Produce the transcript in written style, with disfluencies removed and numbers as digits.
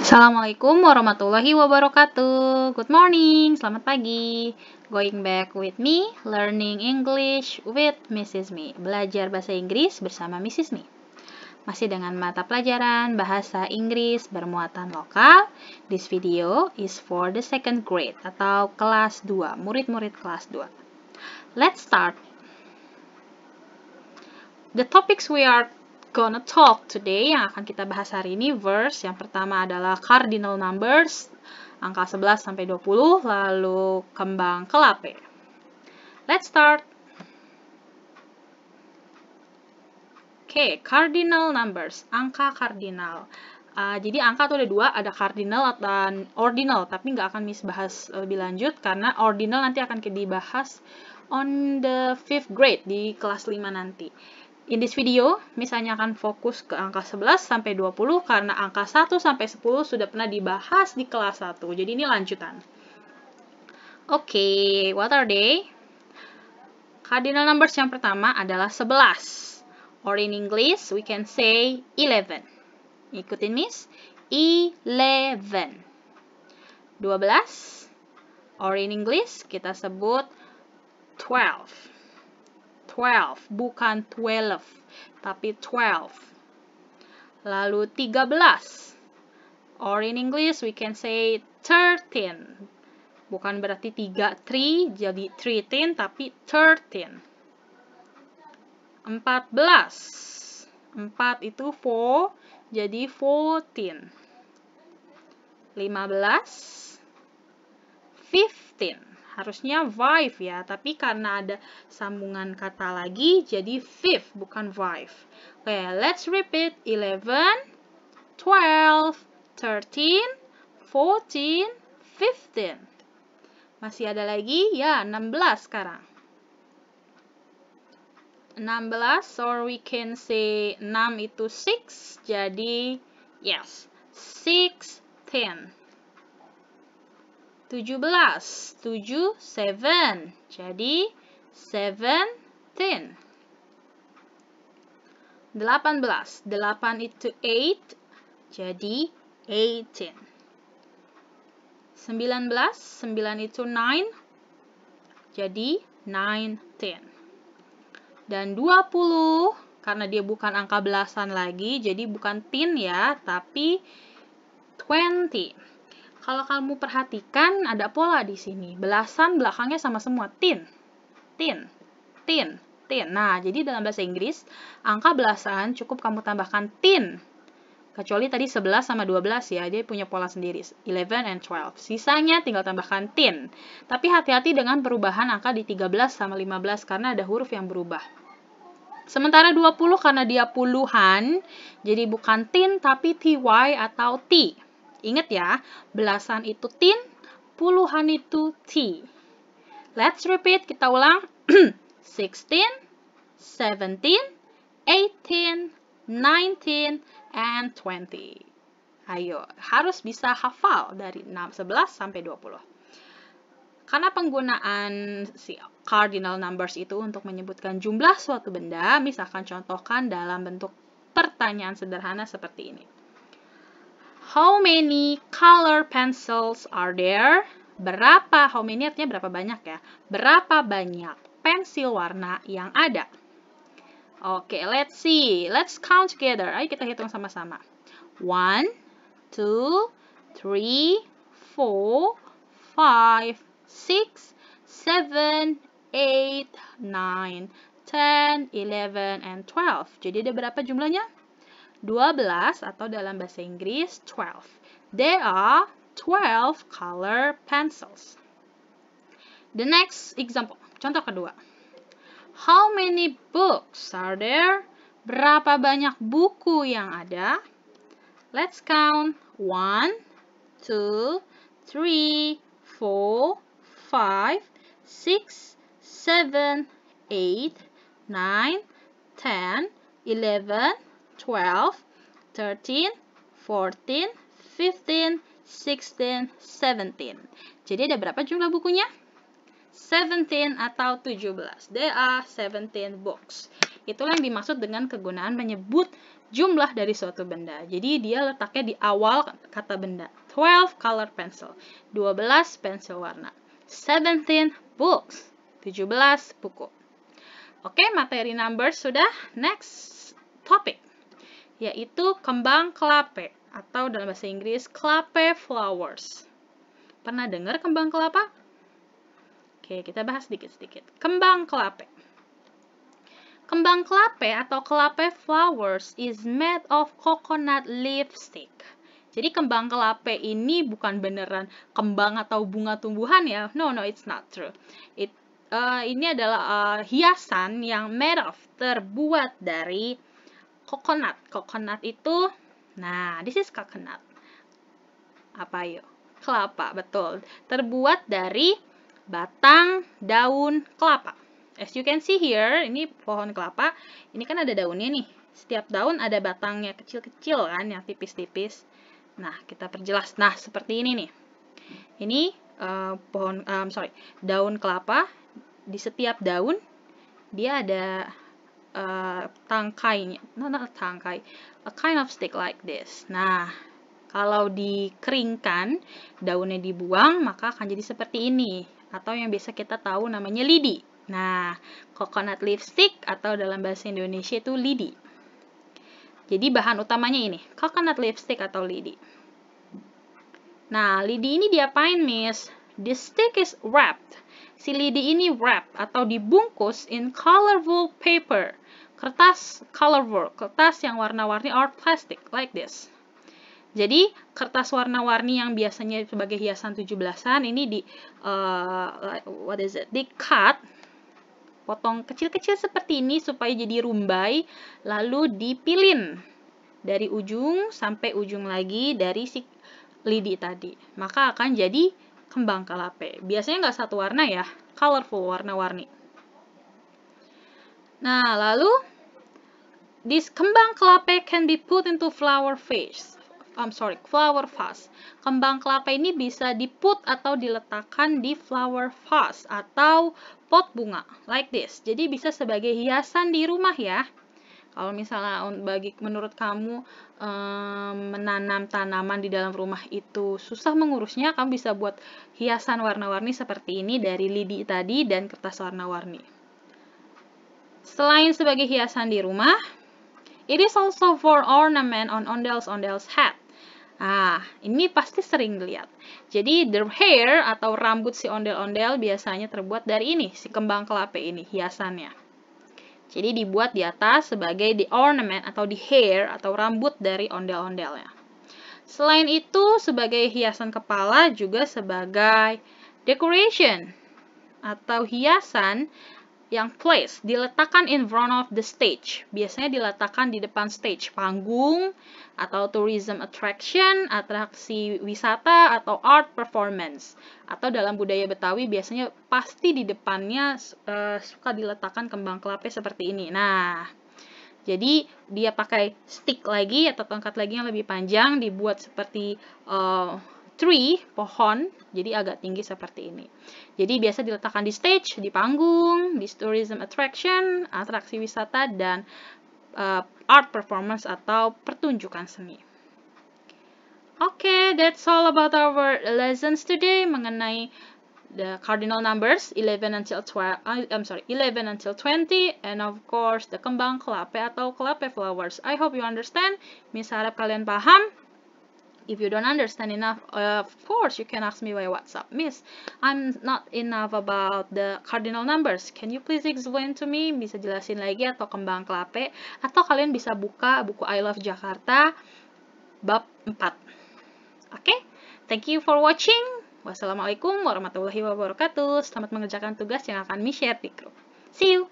Assalamualaikum warahmatullahi wabarakatuh. Good morning, selamat pagi. Going back with me, learning English with Mrs. Me. Belajar bahasa Inggris bersama Mrs. Me. Masih dengan mata pelajaran bahasa Inggris bermuatan lokal. This video is for the second grade atau kelas 2, murid-murid kelas 2. Let's start. The topics we are gonna talk today, yang akan kita bahas hari ini, verse yang pertama adalah cardinal numbers, angka 11 sampai 20, lalu kembang kelape. Let's start. Oke, cardinal numbers, angka kardinal. Jadi angka tuh ada dua, ada cardinal dan ordinal, tapi nggak akan Miss bahas lebih lanjut karena ordinal nanti akan dibahas on the 5th grade di kelas 5 nanti. In this video, Miss hanya akan fokus ke angka 11 sampai 20 karena angka 1 sampai 10 sudah pernah dibahas di kelas 1. Jadi ini lanjutan. Oke, what are they? Cardinal numbers yang pertama adalah 11. Or in English, we can say 11. Ikutin Miss. 11. 12. Or in English, kita sebut 12. 12, bukan 12, tapi 12. Lalu 13. Or in English, we can say 13. Bukan berarti 3 jadi 13, tapi 13. 14. 4 itu 4, jadi 14. 15. 15. Harusnya 5 ya, tapi karena ada sambungan kata lagi, jadi 5, bukan 5. Oke, let's repeat. 11, 12, 13, 14, 15. Masih ada lagi? Ya, 16 sekarang. 16, or we can say 6 itu 6, jadi yes, 16. 17, 7, 7, jadi 17. 18, 8 itu 8, jadi 18. 19, 9 itu 9, jadi 19. Dan 20, karena dia bukan angka belasan lagi, jadi bukan tin ya, tapi 20. Kalau kamu perhatikan, ada pola di sini. Belasan belakangnya sama semua. Tin. Nah, jadi dalam bahasa Inggris, angka belasan cukup kamu tambahkan tin. Kecuali tadi 11 sama 12 ya, dia punya pola sendiri. 11 and 12. Sisanya tinggal tambahkan tin. Tapi hati-hati dengan perubahan angka di 13 sama 15 karena ada huruf yang berubah. Sementara 20 karena dia puluhan, jadi bukan tin tapi ty atau t. Ingat ya, belasan itu tin, puluhan itu t. Let's repeat, kita ulang. 16, 17, 18, 19, and 20. Ayo, harus bisa hafal dari 11 sampai 20. Karena penggunaan si cardinal numbers itu untuk menyebutkan jumlah suatu benda, misalkan contohkan dalam bentuk pertanyaan sederhana seperti ini. How many color pencils are there? How many artinya berapa banyak ya? Berapa banyak pensil warna yang ada? Oke, let's see. Let's count together. Ayo kita hitung sama-sama. 1, 2, 3, 4, 5, 6, 7, 8, 9, 10, 11, and 12. Jadi ada berapa jumlahnya? 12 atau dalam bahasa Inggris 12. There are 12 color pencils. The next example, contoh kedua. How many books are there? Berapa banyak buku yang ada? Let's count. 1, 2, 3, 4, 5, 6, 7, 8, 9, 10, 11, 12, 13, 14, 15, 16, 17. Jadi ada berapa jumlah bukunya? 17 atau 17. There are 17 books. Itulah yang dimaksud dengan kegunaan menyebut jumlah dari suatu benda. Jadi dia letaknya di awal kata benda. 12 color pencil. 12 pensil warna. 17 books. 17 buku. Oke, materi numbers sudah. Next topic, yaitu kembang kelapa atau dalam bahasa Inggris clapper flowers. Pernah dengar kembang kelapa? Oke, kita bahas sedikit-sedikit. Kembang kelapa. Kembang kelapa atau clapper flowers is made of coconut leaf stick. Jadi kembang kelapa ini bukan beneran kembang atau bunga tumbuhan ya. No, it's not true. Ini adalah hiasan yang made of, terbuat dari coconut. Coconut itu, nah, this is coconut. Apa yuk? Kelapa, betul. Terbuat dari batang daun kelapa. As you can see here, ini pohon kelapa. Ini kan ada daunnya nih. Setiap daun ada batangnya kecil-kecil kan, yang tipis-tipis. Nah, kita perjelas. Nah, seperti ini nih. Ini daun kelapa. Di setiap daun dia ada tangkainya, not tangkai, a kind of stick like this. Nah, kalau dikeringkan, daunnya dibuang, maka akan jadi seperti ini, atau yang biasa kita tahu namanya lidi. Nah, coconut leaf stick atau dalam bahasa Indonesia itu lidi. Jadi bahan utamanya ini, coconut leaf stick atau lidi. Nah, lidi ini diapain, Miss? The stick is wrapped. Si lidi ini wrap atau dibungkus in colorful paper. Kertas colorful, kertas yang warna-warni or plastic like this. Jadi, kertas warna-warni yang biasanya sebagai hiasan 17-an ini di-cut, potong kecil-kecil seperti ini supaya jadi rumbai, lalu dipilin dari ujung sampai ujung lagi dari si lidi tadi. Maka akan jadi kembang kelapa. Biasanya nggak satu warna ya, colorful, warna-warni. Nah, lalu this kembang kelapa can be put into flower vase. Kembang kelapa ini bisa diput atau diletakkan di flower vase atau pot bunga, like this. Jadi bisa sebagai hiasan di rumah ya. Kalau misalnya menurut kamu menanam tanaman di dalam rumah itu susah mengurusnya, kamu bisa buat hiasan warna-warni seperti ini dari lidi tadi dan kertas warna-warni. Selain sebagai hiasan di rumah, it is also for ornament on ondels-ondels hat. Nah, ini pasti sering dilihat. Jadi, the hair atau rambut si ondel-ondel biasanya terbuat dari ini, si kembang kelapa ini, hiasannya. Jadi dibuat di atas sebagai the ornament atau the hair atau rambut dari ondel-ondelnya. Selain itu, sebagai hiasan kepala juga sebagai decoration atau hiasan yang place, diletakkan in front of the stage. Biasanya diletakkan di depan stage, panggung, atau tourism attraction, atraksi wisata, atau art performance. Atau dalam budaya Betawi biasanya pasti di depannya suka diletakkan kembang kelapa seperti ini. Nah, jadi dia pakai stick lagi atau tongkat lagi yang lebih panjang, dibuat seperti tree, pohon, jadi agak tinggi seperti ini. Jadi biasa diletakkan di stage, di panggung, di tourism attraction, atraksi wisata, dan art performance atau pertunjukan seni. Okay, that's all about our lessons today mengenai the cardinal numbers 11 until 20, and of course the kembang kelapa atau kelapa flowers. I hope you understand. Miss harap kalian paham. If you don't understand enough, of course, you can ask me by WhatsApp. Miss, I'm not enough about the cardinal numbers. Can you please explain to me? Bisa jelasin lagi atau kembang kelapa? Atau kalian bisa buka buku I Love Jakarta bab 4. Okay? Thank you for watching. Wassalamualaikum warahmatullahi wabarakatuh. Selamat mengerjakan tugas yang akan Miss share di grup. See you!